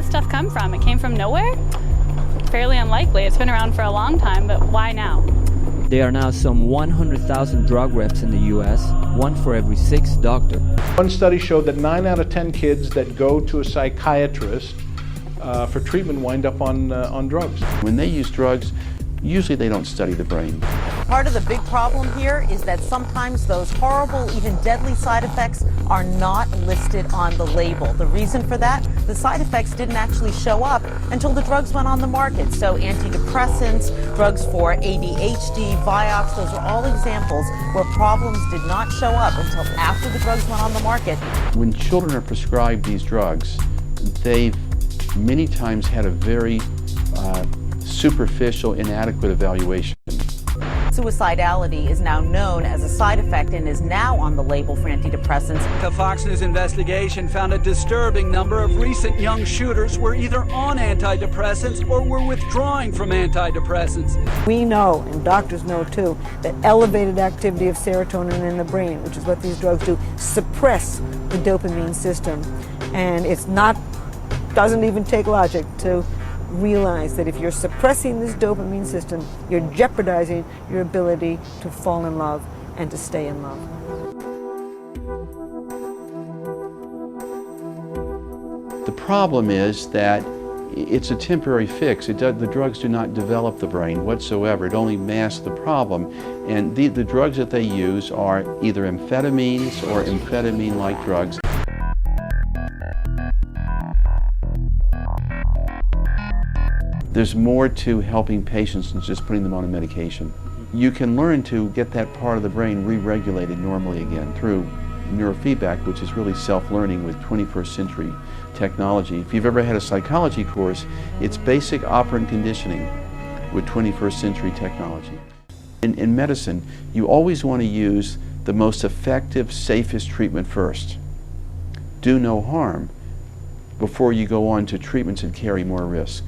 this stuff come from? It came from nowhere? Fairly unlikely. It's been around for a long time, but why now? There are now some 100,000 drug reps in the U.S., one for every 6 doctors. One study showed that 9 out of 10 kids that go to a psychiatrist for treatment wind up on drugs. When they use drugs, usually they don't study the brain. Part of the big problem here is that sometimes those horrible, even deadly side effects are not listed on the label. The reason for that, the side effects didn't actually show up until the drugs went on the market. So antidepressants, drugs for ADHD, Vioxx, those are all examples where problems did not show up until after the drugs went on the market. When children are prescribed these drugs, they've many times had a very superficial, inadequate evaluation. Suicidality is now known as a side effect and is now on the label for antidepressants. The Fox News investigation found a disturbing number of recent young shooters were either on antidepressants or were withdrawing from antidepressants. We know, and doctors know too, that elevated activity of serotonin in the brain, which is what these drugs do, suppress the dopamine system. And doesn't even take logic to realize that if you're suppressing this dopamine system, you're jeopardizing your ability to fall in love and to stay in love. The problem is that it's a temporary fix. The drugs do not develop the brain whatsoever. It only masks the problem. And the drugs that they use are either amphetamines or amphetamine-like drugs. There's more to helping patients than just putting them on a medication. You can learn to get that part of the brain re-regulated normally again through neurofeedback, which is really self-learning with 21st century technology. If you've ever had a psychology course, it's basic operant conditioning with 21st century technology. In medicine, you always want to use the most effective, safest treatment first. Do no harm before you go on to treatments that carry more risk.